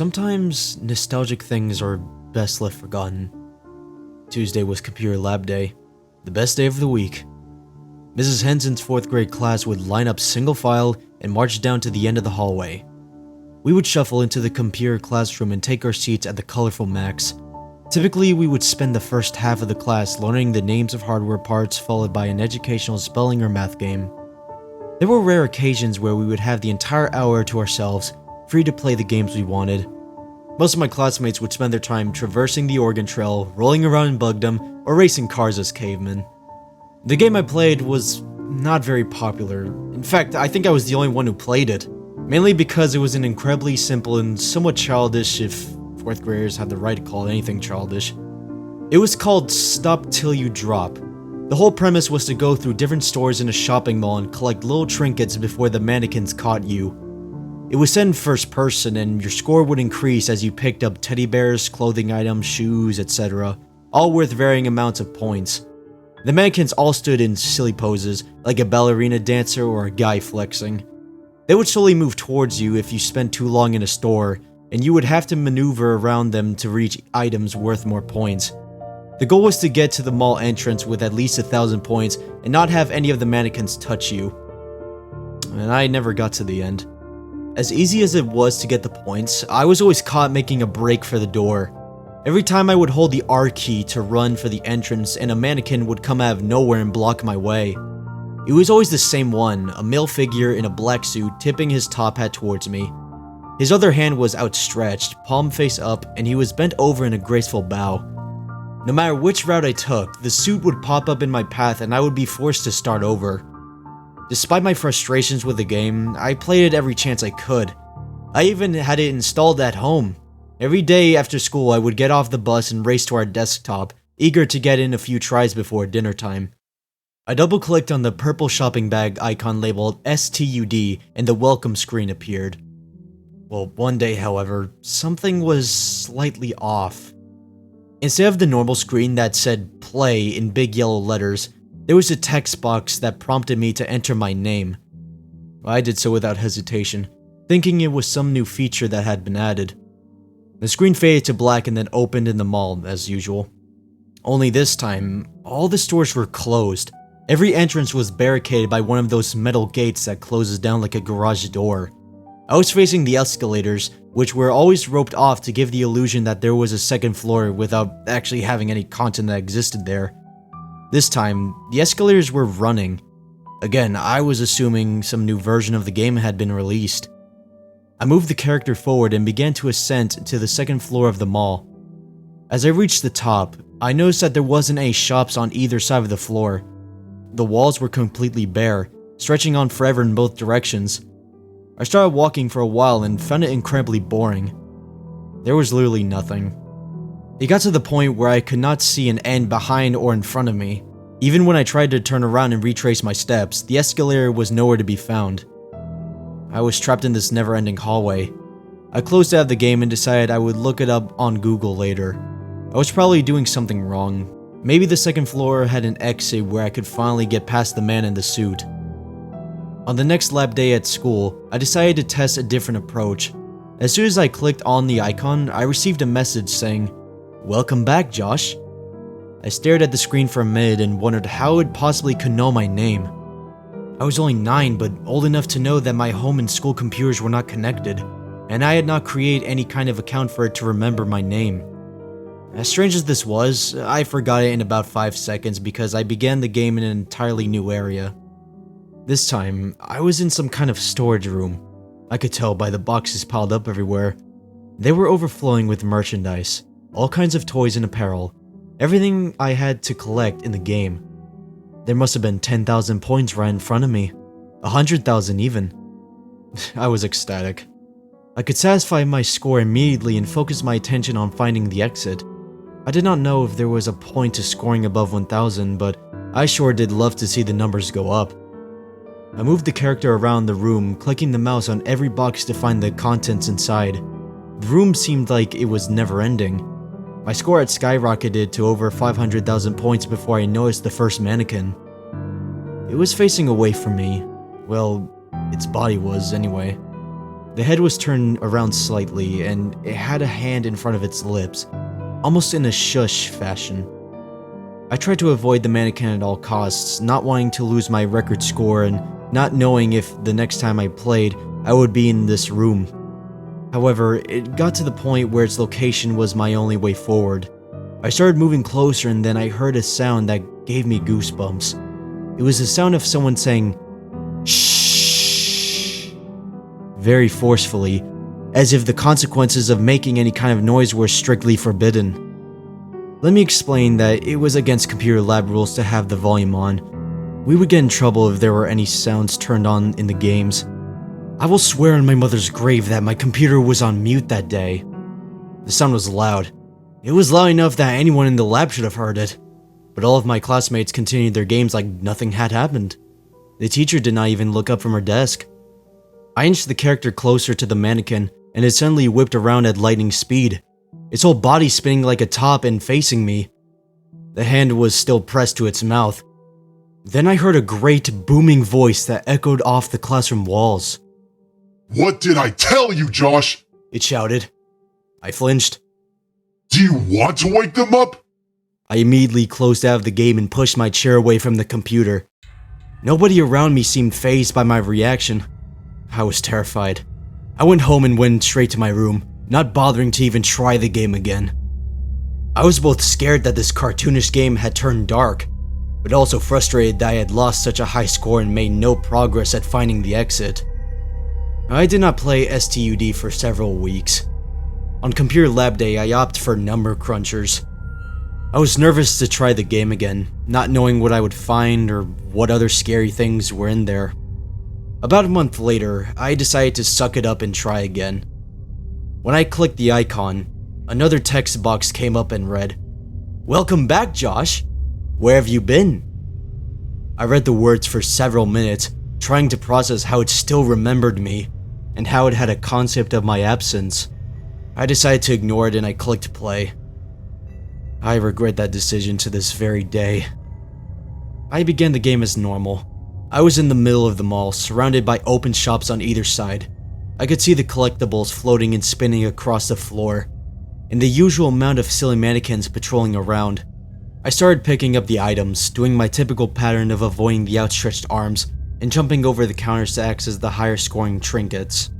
Sometimes nostalgic things are best left forgotten. Tuesday was computer lab day, the best day of the week. Mrs. Henson's 4th grade class would line up single file and march down to the end of the hallway. We would shuffle into the computer classroom and take our seats at the colorful Macs. Typically, we would spend the first half of the class learning the names of hardware parts, followed by an educational spelling or math game. There were rare occasions where we would have the entire hour to ourselves, free to play the games we wanted. Most of my classmates would spend their time traversing the Oregon Trail, rolling around in Bugdom, or racing cars as cavemen. The game I played was not very popular. In fact, I think I was the only one who played it, mainly because it was an incredibly simple and somewhat childish, if 4th graders had the right to call anything childish. It was called Stop Till You Drop. The whole premise was to go through different stores in a shopping mall and collect little trinkets before the mannequins caught you. It was set in first person, and your score would increase as you picked up teddy bears, clothing items, shoes, etc., all worth varying amounts of points. The mannequins all stood in silly poses, like a ballerina dancer or a guy flexing. They would slowly move towards you if you spent too long in a store, and you would have to maneuver around them to reach items worth more points. The goal was to get to the mall entrance with at least 1,000 points and not have any of the mannequins touch you. And I never got to the end. As easy as it was to get the points, I was always caught making a break for the door. Every time I would hold the R key to run for the entrance, and a mannequin would come out of nowhere and block my way. It was always the same one, a male figure in a black suit tipping his top hat towards me. His other hand was outstretched, palm face up, and he was bent over in a graceful bow. No matter which route I took, the suit would pop up in my path and I would be forced to start over. Despite my frustrations with the game, I played it every chance I could. I even had it installed at home. Every day after school, I would get off the bus and race to our desktop, eager to get in a few tries before dinner time. I double-clicked on the purple shopping bag icon labeled STUD and the welcome screen appeared. Well, one day, however, something was slightly off. Instead of the normal screen that said play in big yellow letters, there was a text box that prompted me to enter my name. I did so without hesitation, thinking it was some new feature that had been added. The screen faded to black and then opened in the mall, as usual. Only this time, all the stores were closed. Every entrance was barricaded by one of those metal gates that closes down like a garage door. I was facing the escalators, which were always roped off to give the illusion that there was a second floor without actually having any content that existed there. This time, the escalators were running. Again, I was assuming some new version of the game had been released. I moved the character forward and began to ascend to the second floor of the mall. As I reached the top, I noticed that there wasn't any shops on either side of the floor. The walls were completely bare, stretching on forever in both directions. I started walking for a while and found it incredibly boring. There was literally nothing. It got to the point where I could not see an end behind or in front of me. Even when I tried to turn around and retrace my steps, the escalator was nowhere to be found. I was trapped in this never-ending hallway. I closed out of the game and decided I would look it up on Google later. I was probably doing something wrong. Maybe the second floor had an exit where I could finally get past the man in the suit. On the next lab day at school, I decided to test a different approach. As soon as I clicked on the icon, I received a message saying, "Welcome back, Josh." I stared at the screen for a minute and wondered how it possibly could know my name. I was only 9, but old enough to know that my home and school computers were not connected, and I had not created any kind of account for it to remember my name. As strange as this was, I forgot it in about 5 seconds because I began the game in an entirely new area. This time, I was in some kind of storage room. I could tell by the boxes piled up everywhere. They were overflowing with merchandise, all kinds of toys and apparel, everything I had to collect in the game. There must have been 10,000 points right in front of me, 100,000 even. I was ecstatic. I could satisfy my score immediately and focus my attention on finding the exit. I did not know if there was a point to scoring above 1,000, but I sure did love to see the numbers go up. I moved the character around the room, clicking the mouse on every box to find the contents inside. The room seemed like it was never ending. My score had skyrocketed to over 500,000 points before I noticed the first mannequin. It was facing away from me. Well, its body was anyway. The head was turned around slightly, and it had a hand in front of its lips, almost in a shush fashion. I tried to avoid the mannequin at all costs, not wanting to lose my record score and not knowing if the next time I played, I would be in this room. However, it got to the point where its location was my only way forward. I started moving closer and then I heard a sound that gave me goosebumps. It was the sound of someone saying, "Shh," very forcefully, as if the consequences of making any kind of noise were strictly forbidden. Let me explain that it was against computer lab rules to have the volume on. We would get in trouble if there were any sounds turned on in the games. I will swear on my mother's grave that my computer was on mute that day. The sound was loud. It was loud enough that anyone in the lab should have heard it. But all of my classmates continued their games like nothing had happened. The teacher did not even look up from her desk. I inched the character closer to the mannequin, and it suddenly whipped around at lightning speed, its whole body spinning like a top and facing me. The hand was still pressed to its mouth. Then I heard a great booming voice that echoed off the classroom walls. "What did I tell you, Josh?" It shouted. I flinched. "Do you want to wake them up?" I immediately closed out of the game and pushed my chair away from the computer. Nobody around me seemed fazed by my reaction. I was terrified. I went home and went straight to my room, not bothering to even try the game again. I was both scared that this cartoonish game had turned dark, but also frustrated that I had lost such a high score and made no progress at finding the exit. I did not play STUD for several weeks. On computer lab day, I opted for number crunchers. I was nervous to try the game again, not knowing what I would find or what other scary things were in there. About a month later, I decided to suck it up and try again. When I clicked the icon, another text box came up and read, "Welcome back, Josh. Where have you been?" I read the words for several minutes, trying to process how it still remembered me, and how it had a concept of my absence. I decided to ignore it and I clicked play. I regret that decision to this very day. I began the game as normal. I was in the middle of the mall, surrounded by open shops on either side. I could see the collectibles floating and spinning across the floor, and the usual amount of silly mannequins patrolling around. I started picking up the items, doing my typical pattern of avoiding the outstretched arms and jumping over the counters to access the higher scoring trinkets.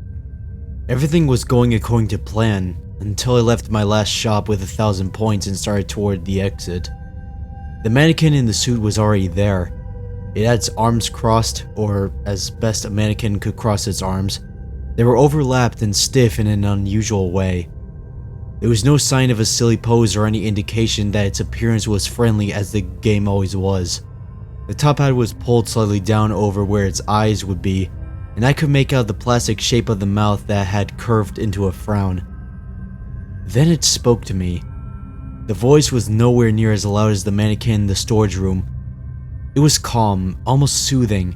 Everything was going according to plan until I left my last shop with 1,000 points and started toward the exit. The mannequin in the suit was already there. It had its arms crossed, or as best a mannequin could cross its arms. They were overlapped and stiff in an unusual way. There was no sign of a silly pose or any indication that its appearance was friendly as the game always was. The top hat was pulled slightly down over where its eyes would be, and I could make out the plastic shape of the mouth that had curved into a frown. Then it spoke to me. The voice was nowhere near as loud as the mannequin in the storage room. It was calm, almost soothing,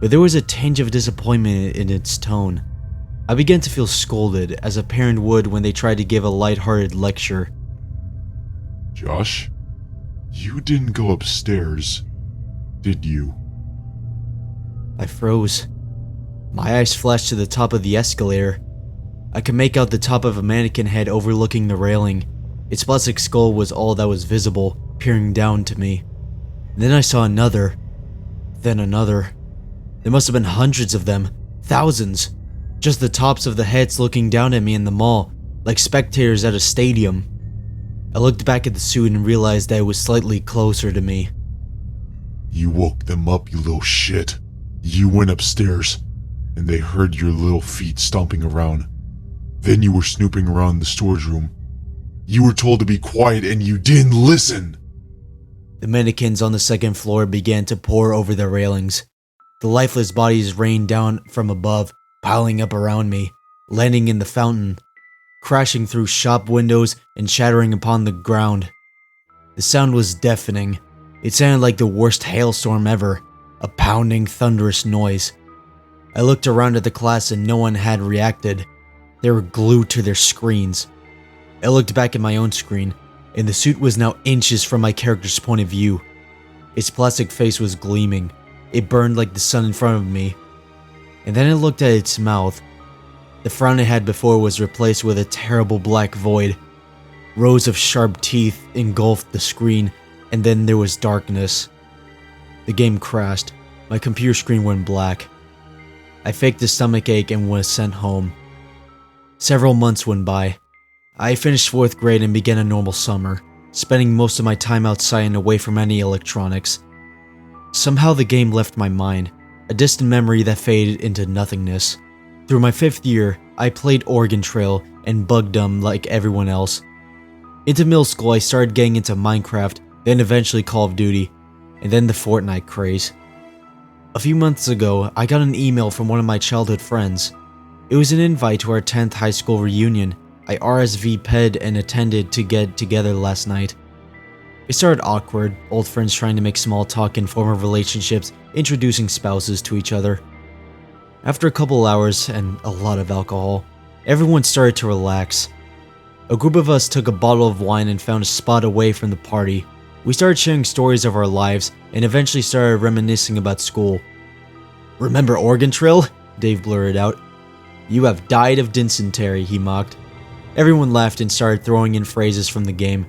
but there was a tinge of disappointment in its tone. I began to feel scolded, as a parent would when they tried to give a lighthearted lecture. "Josh, you didn't go upstairs, did you?" I froze. My eyes flashed to the top of the escalator. I could make out the top of a mannequin head overlooking the railing. Its plastic skull was all that was visible, peering down to me. Then I saw another. Then another. There must have been hundreds of them. Thousands. Just the tops of the heads looking down at me in the mall, like spectators at a stadium. I looked back at the suit and realized that it was slightly closer to me. "You woke them up, you little shit. You went upstairs, and they heard your little feet stomping around. Then you were snooping around the storage room. You were told to be quiet and you didn't listen." The mannequins on the second floor began to pour over the railings. The lifeless bodies rained down from above, piling up around me, landing in the fountain, crashing through shop windows and shattering upon the ground. The sound was deafening. It sounded like the worst hailstorm ever, a pounding, thunderous noise. I looked around at the class and no one had reacted. They were glued to their screens. I looked back at my own screen, and the suit was now inches from my character's point of view. Its plastic face was gleaming. It burned like the sun in front of me. And then I looked at its mouth. The frown it had before was replaced with a terrible black void. Rows of sharp teeth engulfed the screen, and then there was darkness. The game crashed. My computer screen went black. I faked a stomach ache and was sent home. Several months went by. I finished 4th grade and began a normal summer, spending most of my time outside and away from any electronics. Somehow the game left my mind, a distant memory that faded into nothingness. Through my 5th year, I played Oregon Trail and Bug Dumb like everyone else. Into middle school, I started getting into Minecraft, then eventually Call of Duty, and then the Fortnite craze. A few months ago, I got an email from one of my childhood friends. It was an invite to our 10th high school reunion. I RSVP'd and attended to get together last night. It started awkward, old friends trying to make small talk and form relationships, introducing spouses to each other. After a couple hours and a lot of alcohol, everyone started to relax. A group of us took a bottle of wine and found a spot away from the party. We started sharing stories of our lives and eventually started reminiscing about school. "Remember Oregon Trail?" Dave blurted out. "You have died of dysentery," he mocked. Everyone laughed and started throwing in phrases from the game.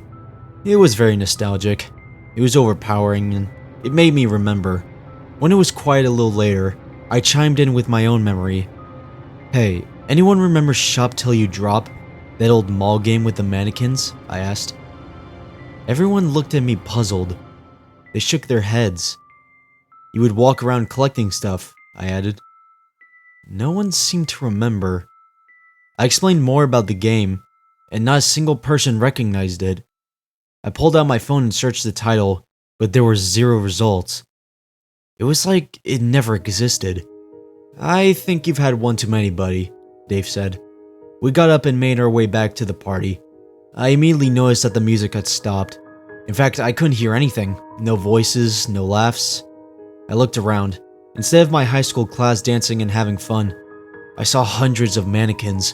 It was very nostalgic. It was overpowering and it made me remember. When it was quiet a little later, I chimed in with my own memory. "Hey, anyone remember Shop Till You Drop? That old mall game with the mannequins?" I asked. Everyone looked at me puzzled. They shook their heads. "You would walk around collecting stuff," I added. No one seemed to remember. I explained more about the game, and not a single person recognized it. I pulled out my phone and searched the title, but there were 0 results. It was like it never existed. "I think you've had one too many, buddy," Dave said. We got up and made our way back to the party. I immediately noticed that the music had stopped. In fact, I couldn't hear anything. No voices, no laughs. I looked around. Instead of my high school class dancing and having fun, I saw hundreds of mannequins.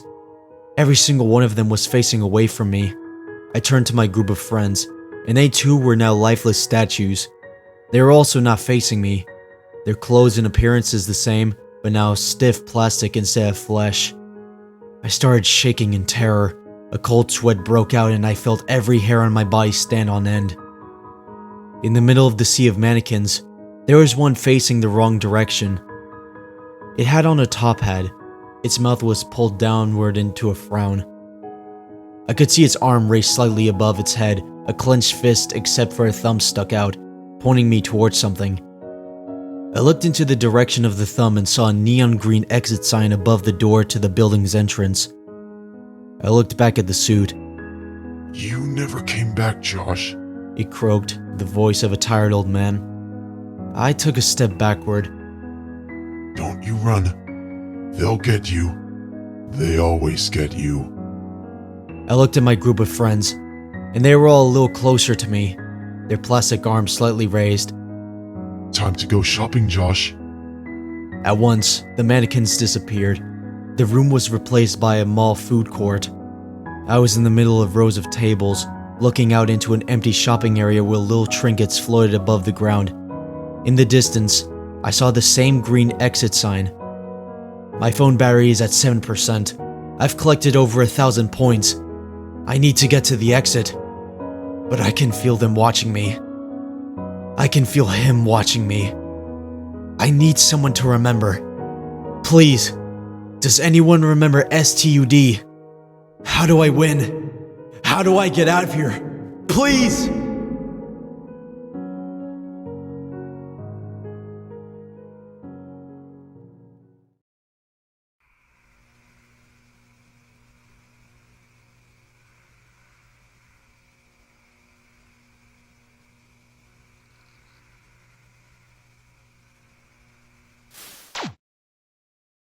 Every single one of them was facing away from me. I turned to my group of friends, and they too were now lifeless statues. They were also not facing me. Their clothes and appearance is the same, but now stiff plastic instead of flesh. I started shaking in terror. A cold sweat broke out and I felt every hair on my body stand on end. In the middle of the sea of mannequins, there was one facing the wrong direction. It had on a top hat. Its mouth was pulled downward into a frown. I could see its arm raised slightly above its head, a clenched fist except for a thumb stuck out, pointing me towards something. I looked into the direction of the thumb and saw a neon green exit sign above the door to the building's entrance. I looked back at the suit. "You never came back, Josh," it croaked, the voice of a tired old man. I took a step backward. "Don't you run. They'll get you. They always get you." I looked at my group of friends, and they were all a little closer to me, their plastic arms slightly raised. "Time to go shopping, Josh." At once, the mannequins disappeared. The room was replaced by a mall food court. I was in the middle of rows of tables, looking out into an empty shopping area where little trinkets floated above the ground. In the distance, I saw the same green exit sign. My phone battery is at 7%. I've collected over 1,000 points. I need to get to the exit. But I can feel them watching me. I can feel him watching me. I need someone to remember. Please, does anyone remember STUD? How do I win? How do I get out of here? Please!